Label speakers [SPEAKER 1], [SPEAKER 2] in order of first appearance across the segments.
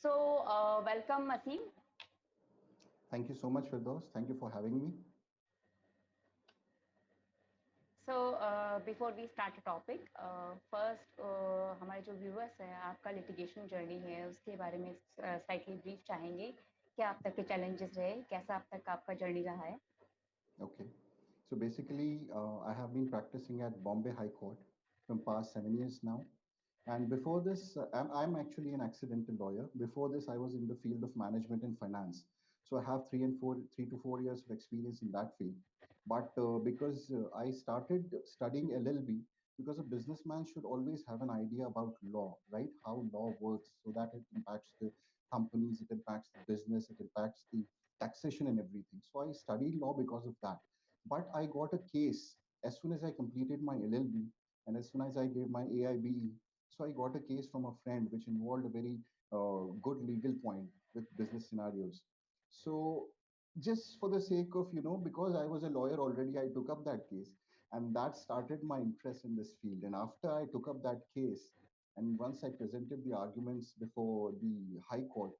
[SPEAKER 1] Welcome, Asim.
[SPEAKER 2] Thank you so much, Firdaus. Thank you for having me.
[SPEAKER 1] Before we start the topic, first हमारे जो viewers हैं, आपका litigation journey है, उसके बारे में slightly brief चाहेंगे. क्या आप तक के challenges रहे? कैसा आप तक आपका journey रहा है?
[SPEAKER 2] Okay. So basically, I have been practicing at Bombay High Court from past 7 years now. And before this, I'm actually an accidental lawyer. Before this, I was in the field of management and finance. So I have 3 to 4 years of experience in that field. But because I started studying LLB, because a businessman should always have an idea about law, right? How law works, so that it impacts the companies, it impacts the business, it impacts the taxation and everything. So I studied law because of that. But I got a case as soon as I completed my LLB and as soon as I gave my AIBE. So I got a case from a friend which involved a very good legal point with business scenarios. So just for the sake of, because I was a lawyer already, I took up that case and that started my interest in this field. And after I took up that case, and once I presented the arguments before the High Court,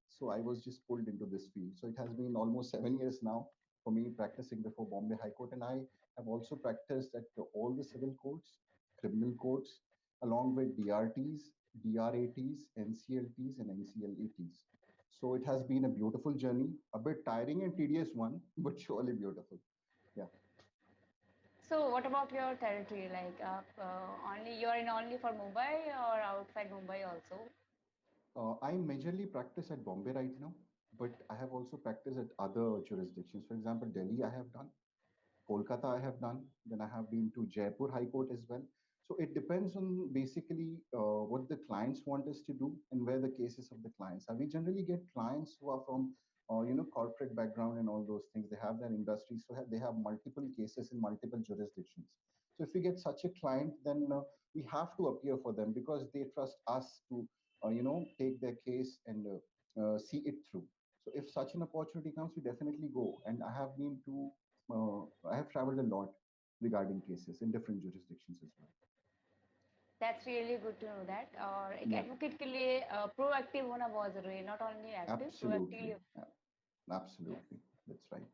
[SPEAKER 2] so I was just pulled into this field. So it has been almost 7 years now for me practicing before Bombay High Court. And I have also practiced at all the civil courts, criminal courts, along with DRTs, DRATs, NCLTs, and NCLATs. So it has been a beautiful journey, a bit tiring and tedious one, but surely beautiful. Yeah.
[SPEAKER 1] So what about your territory? Like, only you are in only for Mumbai or outside Mumbai also?
[SPEAKER 2] I majorly practice at Bombay right now, but I have also practiced at other jurisdictions. For example, Delhi I have done, Kolkata I have done, then I have been to Jaipur High Court as well. So it depends on basically what the clients want us to do and where the cases of the clients are. We generally get clients who are from corporate background and all those things. They have their industry, so they have multiple cases in multiple jurisdictions. So if we get such a client, then we have to appear for them because they trust us to take their case and see it through. So if such an opportunity comes, we definitely go. And I have traveled a lot regarding cases in different jurisdictions as well.
[SPEAKER 1] That's really good to know that. और एक
[SPEAKER 2] Yeah,
[SPEAKER 1] advocate के लिए proactive होना बहुत जरूरी है. Not only active,
[SPEAKER 2] absolutely.
[SPEAKER 1] proactively. Yes.
[SPEAKER 2] Absolutely. That's right.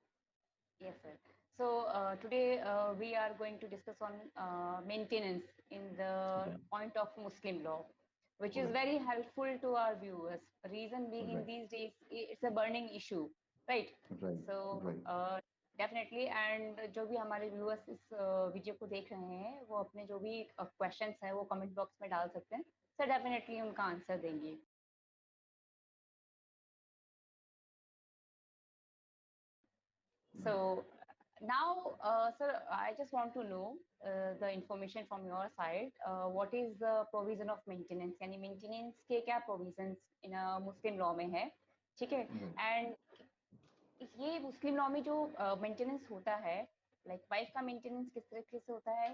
[SPEAKER 1] Yes, sir. Today we are going to discuss on maintenance in the
[SPEAKER 2] Right.
[SPEAKER 1] point of Muslim law, which is
[SPEAKER 2] Right.
[SPEAKER 1] very helpful to our viewers. Reason being, in
[SPEAKER 2] Right.
[SPEAKER 1] these days, it's a burning issue, right?
[SPEAKER 2] Right.
[SPEAKER 1] So
[SPEAKER 2] Right.
[SPEAKER 1] definitely, and जो भी हमारे viewers इस video को देख रहे हैं, वो अपने जो भी questions हैं, वो comment box में डाल सकते हैं. So definitely उनका answer देंगे.
[SPEAKER 2] Right.
[SPEAKER 1] So now, sir, I just want to know the information from your side. What is the provision of maintenance? यानी maintenance के क्या provisions in a Muslim law में है, ठीक है?
[SPEAKER 2] Right.
[SPEAKER 1] And ये मुस्लिम लॉ में जो मेंटेनेंस होता है, लाइक वाइफ का मेंटेनेंस किस तरीके से होता है,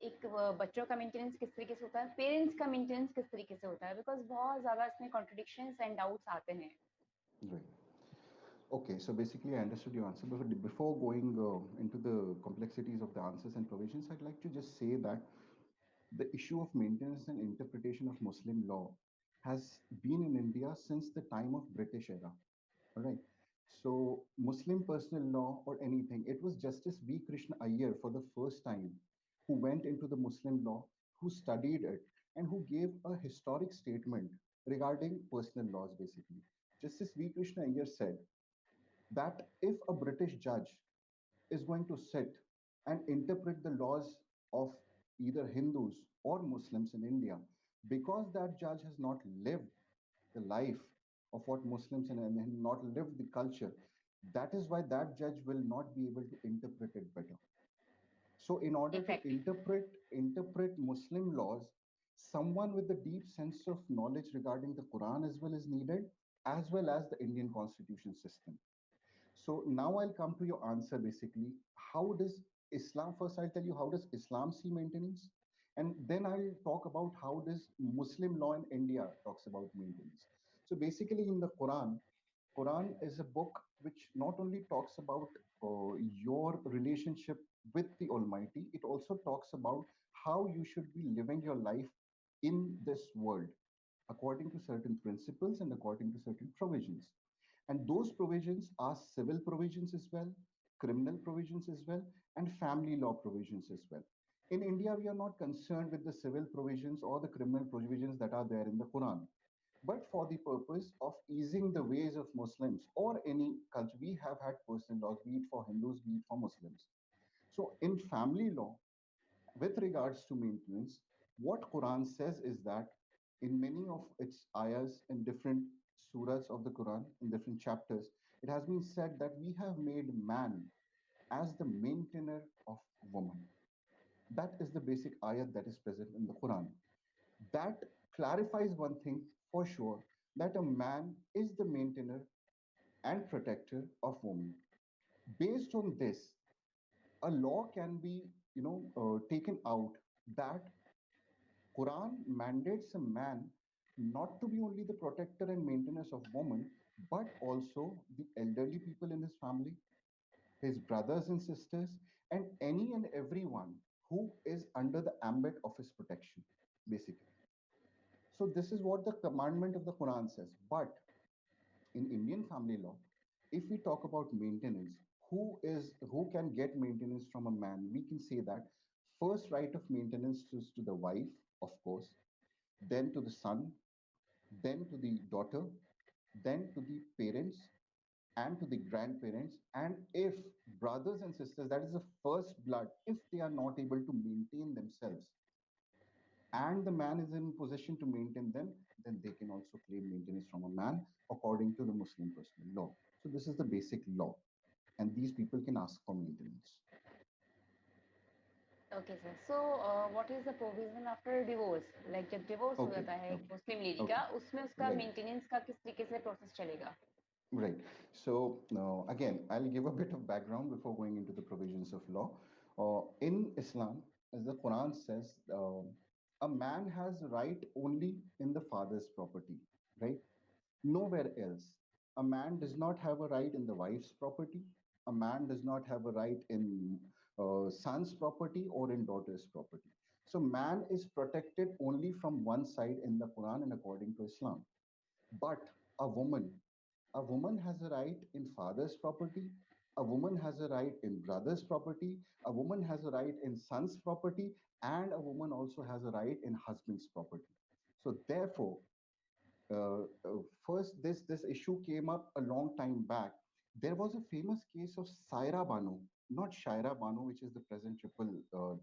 [SPEAKER 1] एक बच्चों का मेंटेनेंस किस तरीके से होता है, पेरेंट्स का मेंटेनेंस किस तरीके से होता है, बिकॉज बहुत ज्यादा इसमें कॉन्ट्रडिक्शंस एंड डाउट्स आते हैं.
[SPEAKER 2] Right. Okay, so basically, I understood your answer. Before going into the complexities of the answers and provisions, I'd like to just say that the issue of maintenance and interpretation of Muslim law has been in India since the time of British era. All right. So Muslim personal law or anything, it was Justice V. Krishna Iyer for the first time who went into the Muslim law, who studied it, and who gave a historic statement regarding personal laws, basically. Justice V. Krishna Iyer said that if a British judge is going to sit and interpret the laws of either Hindus or Muslims in India, because that judge has not lived the life of what Muslims and not lived the culture, that is why that judge will not be able to interpret it better. So, in order to
[SPEAKER 1] Exactly.
[SPEAKER 2] interpret Muslim laws, someone with a deep sense of knowledge regarding the Quran as well is needed, as well as the Indian constitution system. So now I'll come to your answer basically. How does Islam, first I'll tell you how does Islam see maintenance? And then I'll talk about how does Muslim law in India talks about maintenance. So basically in the Quran is a book which not only talks about your relationship with the Almighty, it also talks about how you should be living your life in this world. according to certain principles and according to certain provisions. And those provisions are civil provisions as well, criminal provisions as well, and family law provisions as well. In India, we are not concerned with the civil provisions or the criminal provisions that are there in the Quran. But for the purpose of easing the ways of Muslims or any culture, we have had personal laws, be it for Hindus, be it for Muslims. So in family law, with regards to maintenance, what Quran says is that in many of its ayahs in different surahs of the Quran, in different chapters, it has been said that we have made man as the maintainer of woman. That is the basic ayat that is present in the Quran. That clarifies one thing for sure, that a man is the maintainer and protector of woman. Based on this, a law can be, taken out that Quran mandates a man not to be only the protector and maintenance of woman, but also the elderly people in his family, his brothers and sisters, and any and everyone who is under the ambit of his protection, basically. So this is what the commandment of the Quran says. But in Indian family law, if we talk about maintenance, who can get maintenance from a man? We can say that first right of maintenance is to the wife, of course, then to the son, then to the daughter, then to the parents, and to the grandparents. And if brothers and sisters, that is the first blood, if they are not able to maintain themselves and the man is in position to maintain them, then they can also claim maintenance from a man according to the Muslim personal law. So this is the basic law, and these people can ask for maintenance.
[SPEAKER 1] Okay sir so what is the provision after divorce like जब divorce हो
[SPEAKER 2] Okay,
[SPEAKER 1] जाता है एक
[SPEAKER 2] okay,
[SPEAKER 1] मुस्लिम lady का
[SPEAKER 2] okay,
[SPEAKER 1] उसमें उसका
[SPEAKER 2] right.
[SPEAKER 1] Maintenance का किस तरीके से प्रोसेस चलेगा
[SPEAKER 2] Right. So again, I'll give a bit of background before going into the provisions of law. In Islam, as the Quran says, a man has right only in the father's property, right? Nowhere else. A man does not have a right in the wife's property. A man does not have a right in son's property or in daughter's property. So man is protected only from one side in the Quran and according to Islam. But a woman, a woman has a right in father's property. A woman has a right in brother's property. A woman has a right in son's property. And a woman also has a right in husband's property. So therefore, first this issue came up a long time back. There was a famous case of Saira Banu, not Shaira Banu, which is the present triple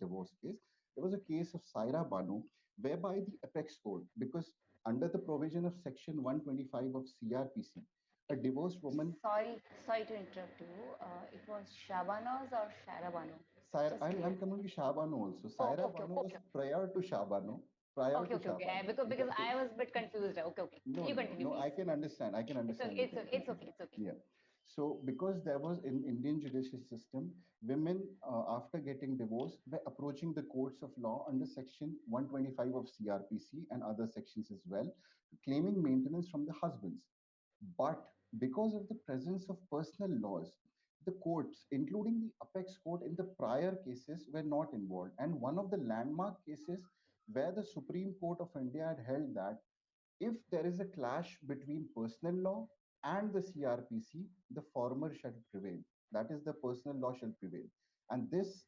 [SPEAKER 2] divorce case. There was a case of Saira Banu, whereby the apex code, because under the provision of section 125 of CRPC, a divorced woman.
[SPEAKER 1] Sorry to interrupt you it was Shabano's और Shayara Bano
[SPEAKER 2] Saira,
[SPEAKER 1] just
[SPEAKER 2] I'm
[SPEAKER 1] clear
[SPEAKER 2] coming to Shabanu also.
[SPEAKER 1] Oh,
[SPEAKER 2] Saira
[SPEAKER 1] okay,
[SPEAKER 2] Banu was
[SPEAKER 1] okay,
[SPEAKER 2] prior to Shabanu, prior
[SPEAKER 1] okay,
[SPEAKER 2] to
[SPEAKER 1] okay, okay.
[SPEAKER 2] Shabanu.
[SPEAKER 1] Because
[SPEAKER 2] Okay.
[SPEAKER 1] I was a bit confused. Okay, okay.
[SPEAKER 2] No,
[SPEAKER 1] You
[SPEAKER 2] no, no,
[SPEAKER 1] continue,
[SPEAKER 2] no.
[SPEAKER 1] please.
[SPEAKER 2] I can
[SPEAKER 1] It's okay.
[SPEAKER 2] understand the
[SPEAKER 1] It's okay. It's okay.
[SPEAKER 2] confusion.
[SPEAKER 1] It's okay.
[SPEAKER 2] Yeah. So, because there was in Indian judicial system, women after getting divorced were approaching the courts of law under Section 125 of CRPC and other sections as well, claiming maintenance from the husbands. But because of the presence of personal laws, the courts, including the apex court in the prior cases, were not involved. And one of the landmark cases where the Supreme Court of India had held that if there is a clash between personal law and the CRPC, the former shall prevail. That is, the personal law shall prevail. And this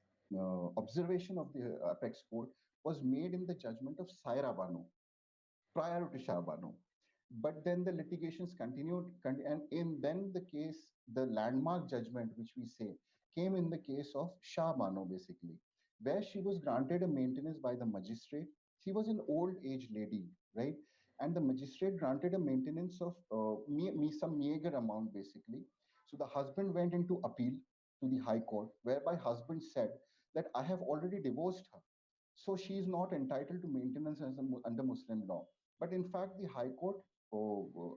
[SPEAKER 2] observation of the apex court was made in the judgment of Saira Banu prior to Shah Banu. But then the litigations continued, and in then the case, the landmark judgment, which we say, came in the case of Shah Bano, basically, where she was granted a maintenance by the magistrate. She was an old age lady, right? And the magistrate granted a maintenance of some meager amount, basically. So the husband went into appeal to the High Court, whereby husband said that I have already divorced her, so she is not entitled to maintenance as under Muslim law. But in fact, the High Court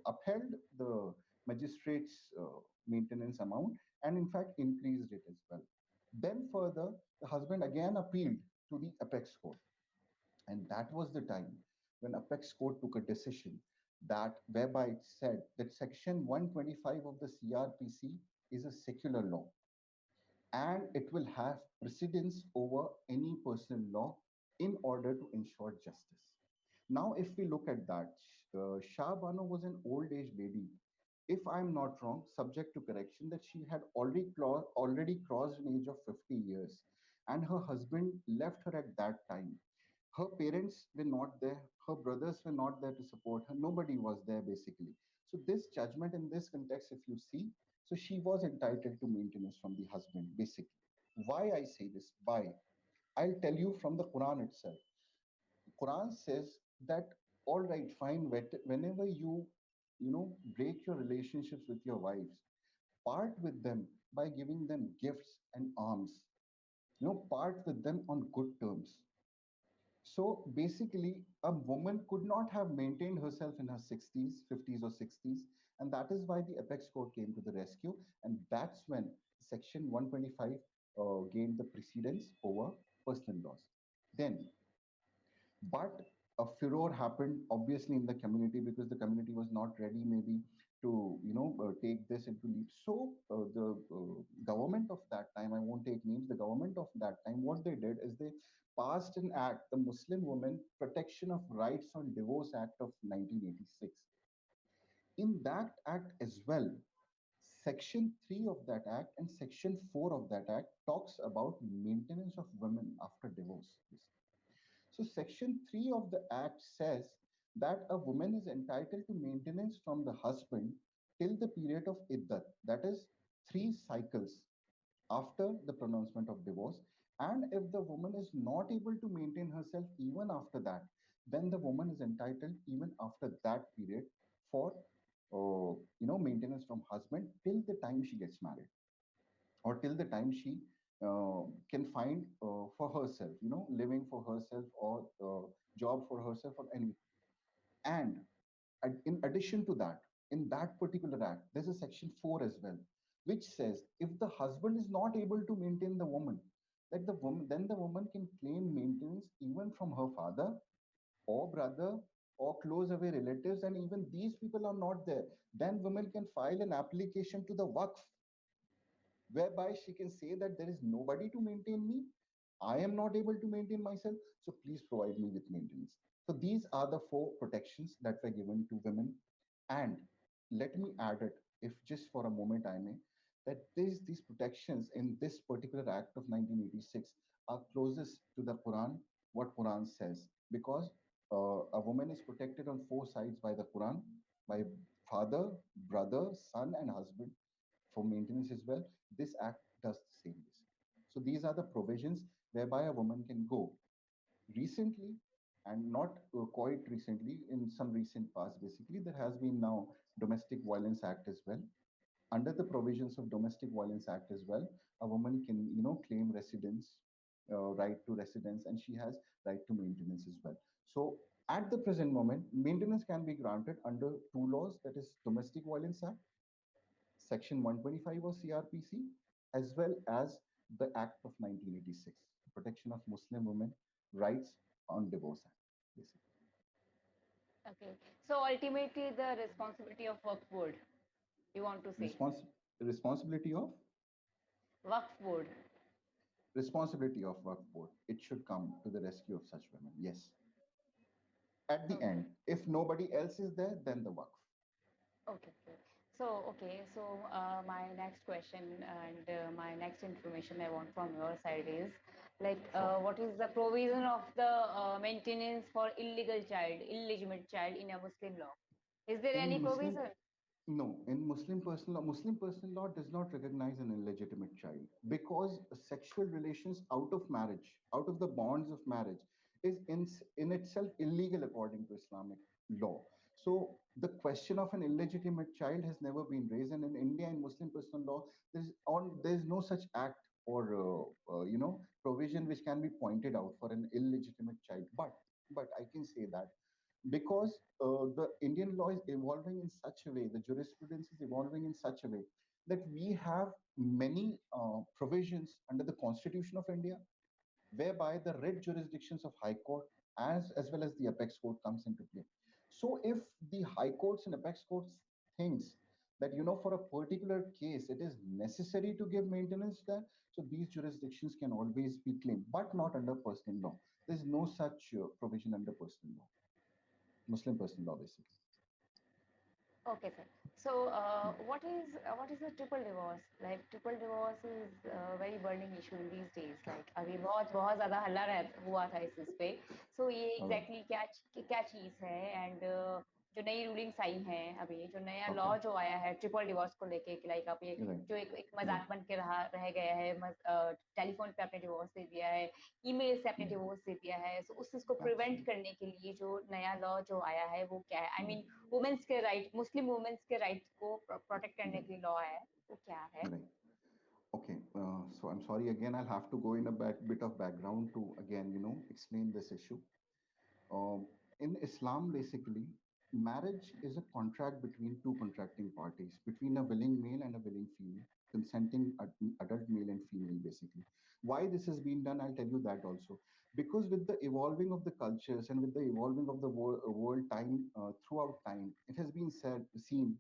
[SPEAKER 2] upheld the magistrate's maintenance amount and in fact increased it as well. Then further, the husband again appealed to the apex court, and that was the time when apex court took a decision that whereby it said that section 125 of the CRPC is a secular law and it will have precedence over any personal law in order to ensure justice. Now, if we look at that, Shah Bano was an old age lady, if I'm not wrong, subject to correction, that she had already crossed an age of 50 years, and her husband left her at that time. Her parents were not there, her brothers were not there to support her, nobody was there basically. So, this judgment in this context, if you see, so she was entitled to maintenance from the husband, basically. Why I say this? Why? I'll tell you from the Quran itself. Quran says that all right, fine, whenever you break your relationships with your wives, part with them by giving them gifts and alms. Part with them on good terms. So basically, a woman could not have maintained herself in her 60s, 50s, or 60s, and that is why the apex court came to the rescue, and that's when Section 125 gained the precedence over personal laws. Then, but a furor happened obviously in the community because the community was not ready maybe to take this into leap. So the government of that time, I won't take names, the government of that time, what they did is they passed an act, the Muslim Women Protection of Rights on Divorce Act of 1986. In that act as well, section 3 of that act and section 4 of that act talks about maintenance of women after divorce. So, Section 3 of the Act says that a woman is entitled to maintenance from the husband till the period of iddat, that is, 3 cycles after the pronouncement of divorce. And if the woman is not able to maintain herself even after that, then the woman is entitled even after that period for maintenance from husband till the time she gets married or till the time she can find for herself, living for herself or job for herself or anything. And in addition to that, in that particular act, there's a section 4 as well, which says if the husband is not able to maintain the woman, then the woman can claim maintenance even from her father or brother or close away relatives, and even these people are not there. Then women can file an application to the Waqf whereby she can say that there is nobody to maintain me. I am not able to maintain myself, so please provide me with maintenance. So these are the 4 protections that were given to women. And let me add it, if just for a moment I may, that these protections in this particular act of 1986 are closest to the Quran, what Quran says, because a woman is protected on 4 sides by the Quran, by father, brother, son, and husband for maintenance as well. This act does the same. So these are the provisions whereby a woman can go. Recently, and not quite recently, in some recent past, basically, there has been now Domestic Violence Act as well. Under the provisions of Domestic Violence Act as well, a woman can, claim residence, right to residence, and she has right to maintenance as well. So at the present moment, maintenance can be granted under 2 laws, that is Domestic Violence Act Section 125 of CRPC, as well as the Act of 1986, Protection of Muslim Women Rights on Divorce Act, basically.
[SPEAKER 1] Okay. So ultimately, the responsibility of Waqf board, you want to say?
[SPEAKER 2] Respons- responsibility of
[SPEAKER 1] Waqf board.
[SPEAKER 2] responsibility of work board. It should come to the rescue of such women. Yes. At the
[SPEAKER 1] Okay.
[SPEAKER 2] end, if nobody else is there, then the work.
[SPEAKER 1] Okay. Okay. So my next question and my next information I want from your side is like,
[SPEAKER 2] Sure.
[SPEAKER 1] what is the provision of the maintenance for illegitimate child in a Muslim law? Is there any
[SPEAKER 2] In Muslim
[SPEAKER 1] provision?
[SPEAKER 2] No, in Muslim personal law does not recognize an illegitimate child because sexual relations out of marriage, out of the bonds of marriage, is in itself illegal according to Islamic law. So the question of an illegitimate child has never been raised, and in India, in Muslim personal law, there's no such act or provision which can be pointed out for an illegitimate child. But I can say that because the Indian law is evolving in such a way, the jurisprudence is evolving in such a way that we have many provisions under the Constitution of India, whereby the writ jurisdictions of High Court as well as the Apex Court comes into play. So if the High Courts and Apex Courts thinks that for a particular case it is necessary to give maintenance there, so these jurisdictions can always be claimed, but not under personal law. There's no such provision under personal law. Muslim personal law basically.
[SPEAKER 1] Okay, sir. So, what is a triple divorce? Like triple divorce is a very burning issue in these days. Like अभी बहुत बहुत ज़्यादा हल्ला हुआ था इस पे. So ये
[SPEAKER 2] All right.
[SPEAKER 1] exactly क्या चीज़ है and जो नई रूलिंग्स आई हैं अभी जो नया लॉ
[SPEAKER 2] Okay.
[SPEAKER 1] जो आया है ट्रिपल डिवोर्स को लेके कि लाइक आप ये
[SPEAKER 2] Right.
[SPEAKER 1] जो एक
[SPEAKER 2] Right.
[SPEAKER 1] मजाक बन के रह गया है टेलीफोन पे आपने डिवोर्स दे दिया है ईमेल से आपने
[SPEAKER 2] Yeah.
[SPEAKER 1] डिवोर्स दे दिया है so उस चीज़ को प्रिवेंट
[SPEAKER 2] Absolutely.
[SPEAKER 1] करने के लिए जो नया लॉ जो आया है वो क्या है आई
[SPEAKER 2] Right.
[SPEAKER 1] मीन वुमेन्स के राइट मुस्लिम वुमेन्स के राइट्स को प्रोटेक्ट करने
[SPEAKER 2] Right.
[SPEAKER 1] के लिए लॉ है वो क्या है
[SPEAKER 2] Right. Okay. So I'm sorry again. I'll have to go in a bit of background to again, explain this issue. Um, in Islam, basically, marriage is a contract between two contracting parties, between a willing male and a willing female, consenting adult male and female, basically. Why this has been done, I'll tell you that also. Because with the evolving of the cultures and with the evolving of the world time throughout time, it has been seen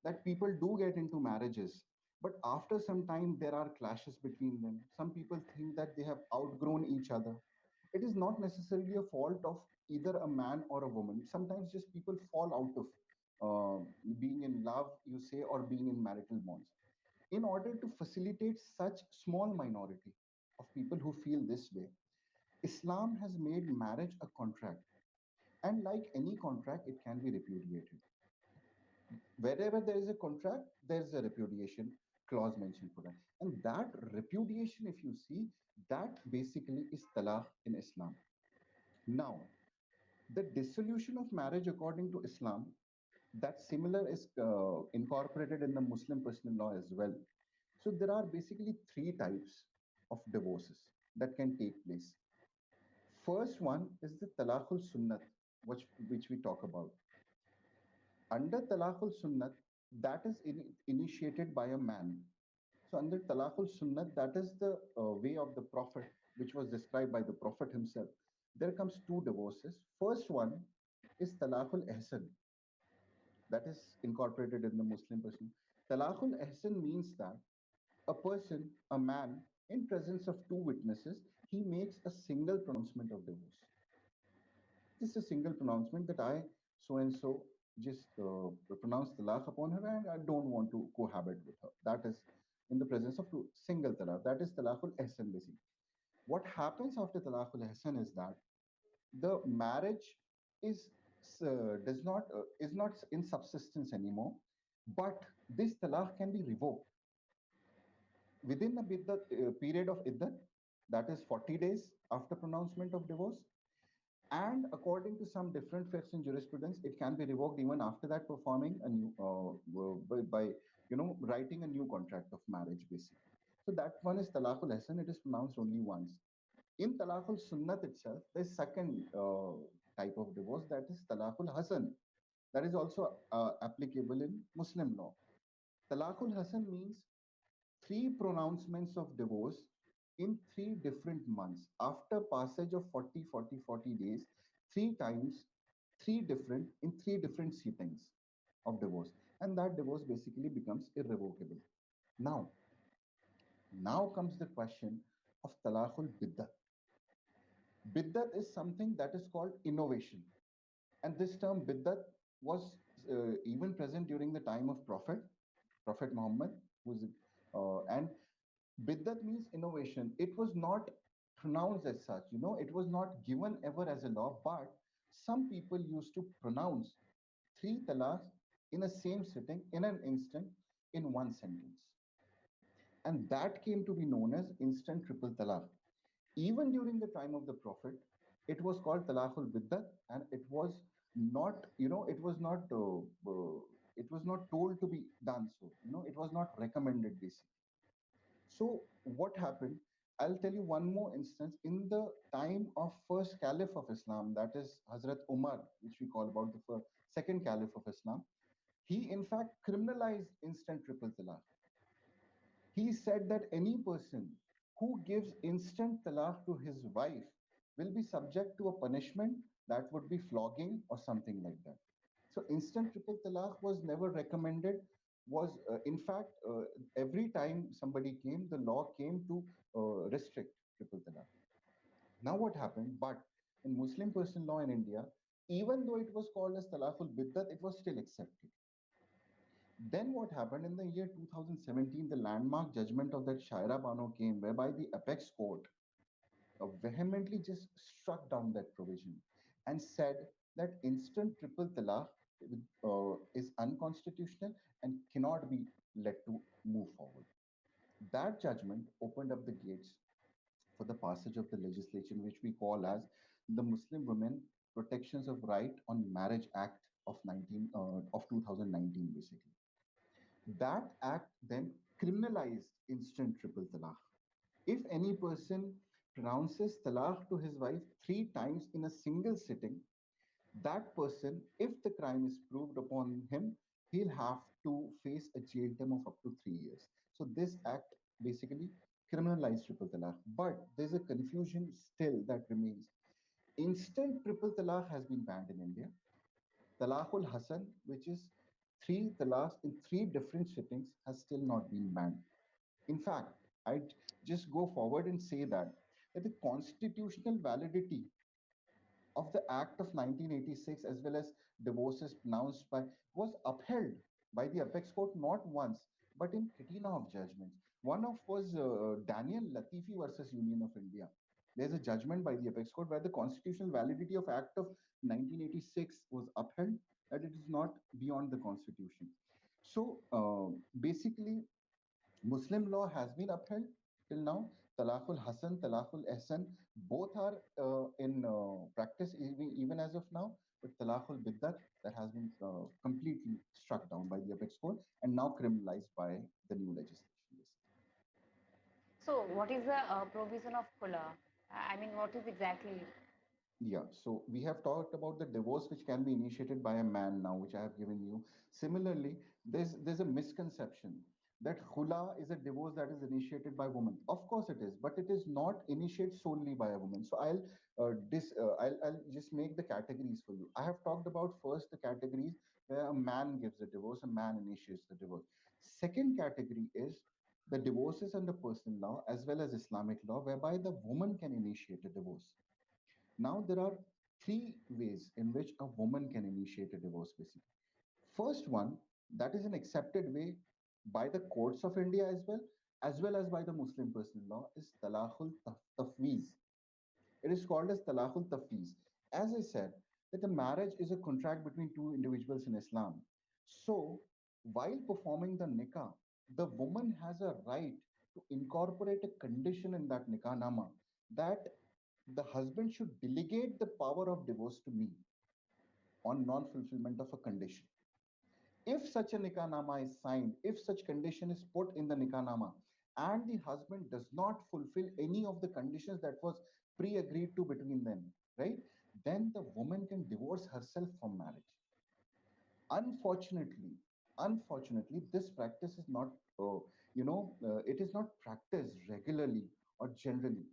[SPEAKER 2] that people do get into marriages. But after some time, there are clashes between them. Some people think that they have outgrown each other. It is not necessarily a fault of either a man or a woman. Sometimes just people fall out of being in love, you say, or being in marital bonds. In order to facilitate such small minority of people who feel this way, Islam has made marriage a contract. And like any contract, it can be repudiated. Wherever there is a contract, there's a repudiation clause mentioned for that. And that repudiation, if you see, that basically is talaq in Islam. Now, the dissolution of marriage according to Islam, that similar is incorporated in the Muslim personal law as well. So there are basically three types of divorces that can take place. First one is the talaqul sunnat, which we talk about. Under talaqul sunnat, that is initiated by a man. So under talaqul sunnat, that is the way of the Prophet, which was described by the Prophet himself. There comes two divorces. First one is talaqul ihsan, that is incorporated in the Muslim person. Talaqul ihsan means that a person, a man, in presence of two witnesses, he makes a single pronouncement of divorce. Just a single pronouncement that I, so and so, just pronounce talaq upon her and I don't want to cohabit with her. That is in the presence of two, single talaq. That is talaqul ihsan basically. What happens after talaqul ihsan is that the marriage is does not is not in subsistence anymore, but this talaq can be revoked within a period of iddat, that is 40 days after pronouncement of divorce. And according to some different fiqhs in jurisprudence, it can be revoked even after that, performing a new by writing a new contract of marriage basically. So that one is talaqul ihsan. It is pronounced only once. In talaqul sunnat itself, there's second type of divorce, that is talaqul hasan. That is also applicable in Muslim law. Talaqul hasan means three pronouncements of divorce in three different months after passage of 40 days, three times, in three different sittings of divorce, and that divorce basically becomes irrevocable. Now now comes the question of talaqul biddat. Biddat is something that is called innovation. And this term biddat was even present during the time of Prophet Muhammad, who's and biddat means innovation. It was not pronounced as such, it was not given ever as a law, but some people used to pronounce three talaqs in a same sitting, in an instant, in one sentence. And that came to be known as instant triple talaq. Even during the time of the Prophet, it was called talaqul biddat, and it was not, it was not told to be done so. It was not recommended basically. So what happened? I'll tell you one more instance. In the time of first Caliph of Islam, that is Hazrat Umar, which we call about the second Caliph of Islam, he in fact criminalized instant triple talaq. He said that any person who gives instant talaq to his wife will be subject to a punishment that would be flogging or something like that. So instant triple talaq was never recommended. Was in fact every time somebody came, the law came to restrict triple talaq. Now what happened? But in Muslim personal law in India, Even though it was called as talaqul biddat, it was still accepted. Then what happened in the year 2017, the landmark judgment of that Shaira Bano came, whereby the apex court vehemently just struck down that provision and said that instant triple talaq is unconstitutional and cannot be let to move forward. That judgment opened up the gates for the passage of the legislation, which we call as the Muslim Women Protections of Right on Marriage Act of 2019, basically. That act then criminalized instant triple talaq. If any person pronounces talaq to his wife 3 times in a single sitting, that person, if the crime is proved upon him, he'll have to face a jail term of up to 3 years. So this act basically criminalized triple talaq. But there's a confusion still that remains. Instant triple talaq has been banned in India. Talaqul Hasan, which is three talaqs in three different sittings, has still not been banned. In fact, I'd just go forward and say that the constitutional validity of the Act of 1986, as well as divorces pronounced by, was upheld by the apex court not once but in catena of judgments. One of was Daniel Latifi versus Union of India. There's a judgment by the apex court where the constitutional validity of Act of 1986 was upheld, that it is not beyond the constitution. So basically, Muslim law has been upheld till now. Talaqul Hasan, Talaqul Ehsan, both are in practice even as of now. But Talaqul Biddat, that has been completely struck down by the apex court and now criminalized by the new legislation.
[SPEAKER 1] So, what is the provision of khula? I mean, what is exactly?
[SPEAKER 2] Yeah, so we have talked about the divorce which can be initiated by a man now, which I have given you. Similarly, there's a misconception that khula is a divorce that is initiated by women. Of course it is, but it is not initiated solely by a woman. So I'll just make the categories for you. I have talked about first the categories where a man gives a divorce, a man initiates the divorce. Second category is the divorces under personal law as well as Islamic law, whereby the woman can initiate a divorce. Now, there are three ways in which a woman can initiate a divorce, basically. First one, that is an accepted way by the courts of India as well as by the Muslim personal law, is talaqul tafwiz. It is called as talaqul tafwiz. As I said, that a marriage is a contract between two individuals in Islam. So, while performing the nikah, the woman has a right to incorporate a condition in that nikah nama that the husband should delegate the power of divorce to me on non-fulfillment of a condition. If such a nikah is signed, if such condition is put in the nikah and the husband does not fulfill any of the conditions that was pre-agreed to between them, right? Then the woman can divorce herself from marriage. Unfortunately, this practice is not, it is not practiced regularly or generally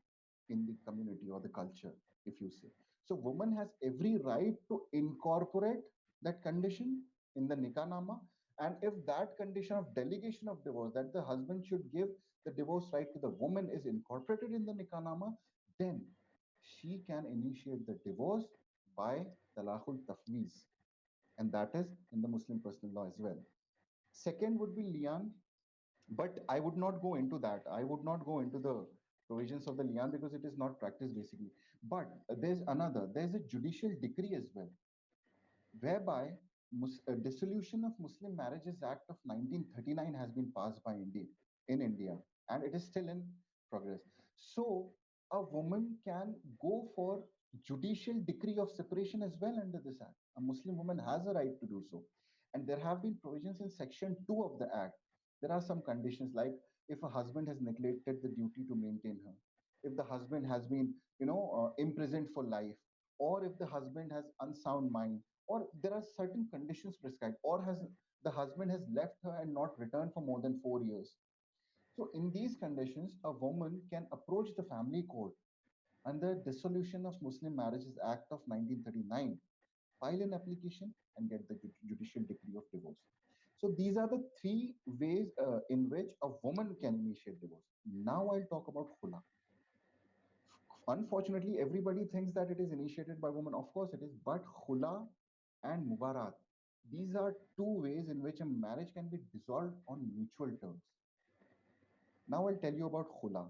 [SPEAKER 2] in the community or the culture, if you say. So, woman has every right to incorporate that condition in the nikah nama, and if that condition of delegation of divorce, that the husband should give the divorce right to the woman, is incorporated in the nikah nama, then she can initiate the divorce by talaqul tafwiz, and that is in the Muslim personal law as well. Second would be lian, but I would not go into that. I would not go into the provisions of the lian because it is not practiced basically. But there's a judicial decree as well, whereby Dissolution of Muslim Marriages Act of 1939 has been passed by India in India, and it is still in progress. So a woman can go for judicial decree of separation as well under this act. A Muslim woman has a right to do so, and there have been provisions in Section 2 of the act. There are some conditions like if a husband has neglected the duty to maintain her, if the husband has been, imprisoned for life, or if the husband has unsound mind, or there are certain conditions prescribed, or has the husband has left her and not returned for more than 4 years. So in these conditions, a woman can approach the family court under Dissolution of Muslim Marriages Act of 1939, file an application and get the judicial decree of divorce. So these are the three ways in which a woman can initiate divorce. Now I'll talk about khula. Unfortunately, everybody thinks that it is initiated by women. Of course it is, but khula and mubarat, these are two ways in which a marriage can be dissolved on mutual terms. Now I'll tell you about khula.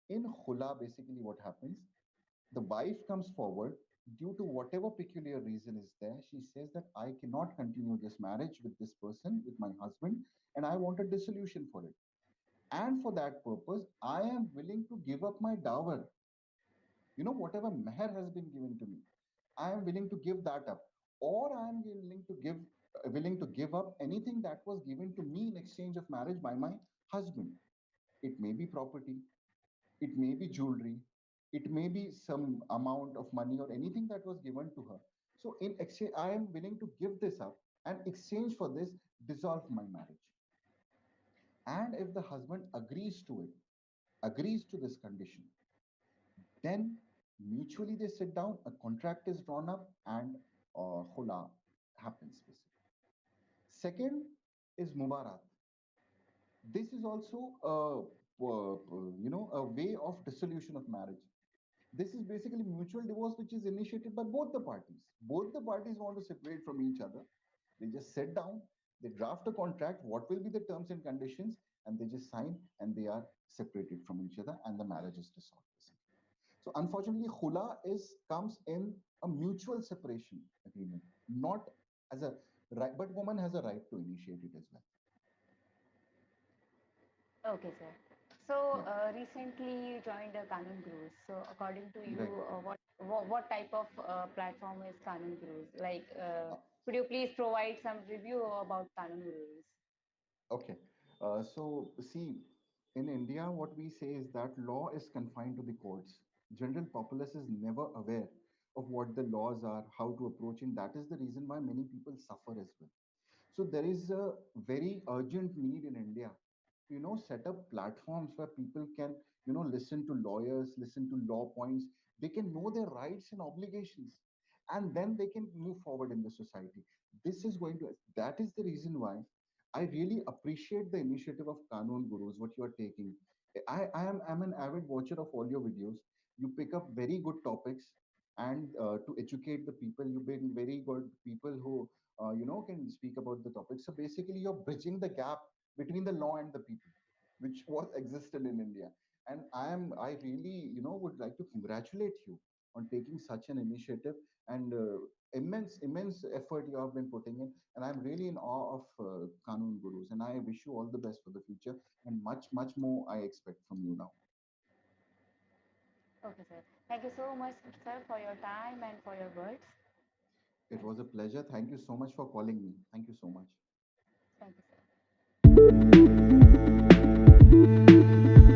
[SPEAKER 2] In khula, basically what happens, the wife comes forward due to whatever peculiar reason is there. She says that I cannot continue this marriage with this person, with my husband, and I want a dissolution for it. And for that purpose, I am willing to give up my dower. Whatever meher has been given to me, I am willing to give that up, or I am willing to give up anything that was given to me in exchange of marriage by my husband. It may be property, it may be jewelry, it may be some amount of money or anything that was given to her. So in exchange, I am willing to give this up and exchange for this, dissolve my marriage. And if the husband agrees to it, agrees to this condition, then mutually they sit down, a contract is drawn up, and hula happens basically. Second is mubarak. This is also a way of dissolution of marriage. This is basically mutual divorce, which is initiated by both the parties. Both the parties want to separate from each other. They just sit down, they draft a contract, what will be the terms and conditions, and they just sign, and they are separated from each other, and the marriage is dissolved. So unfortunately, khula is comes in a mutual separation agreement, not as a right, but woman has a right to initiate it as well.
[SPEAKER 1] Okay, sir. So
[SPEAKER 2] Yeah,
[SPEAKER 1] recently you joined the Kanoon Gurus. So according to you,
[SPEAKER 2] right.
[SPEAKER 1] what type of platform is Kanoon Gurus? Like,
[SPEAKER 2] Uh,
[SPEAKER 1] could you please provide some review about Kanoon Gurus?
[SPEAKER 2] okay. So see, in India, what we say is that law is confined to the courts. General populace is never aware of what the laws are, how to approach, and that is the reason why many people suffer as well. So there is a very urgent need in India to, set up platforms where people can, listen to lawyers, listen to law points. They can know their rights and obligations, and then they can move forward in the society. That is the reason why I really appreciate the initiative of Kanoon Gurus, what you are taking. I'm an avid watcher of all your videos. You pick up very good topics, and to educate the people, you bring very good people who can speak about the topic. So basically, you're bridging the gap between the law and the people, which was existed in India. And I really, would like to congratulate you on taking such an initiative, and immense effort you have been putting in. And I'm really in awe of Kanoon Gurus. And I wish you all the best for the future, and much more I expect from you now.
[SPEAKER 1] Okay, sir. Thank you so much, sir, for your time and for your words.
[SPEAKER 2] It
[SPEAKER 1] Thank
[SPEAKER 2] was
[SPEAKER 1] you.
[SPEAKER 2] a pleasure. Thank you so much for calling me. Thank you so much.
[SPEAKER 1] Thank you, sir.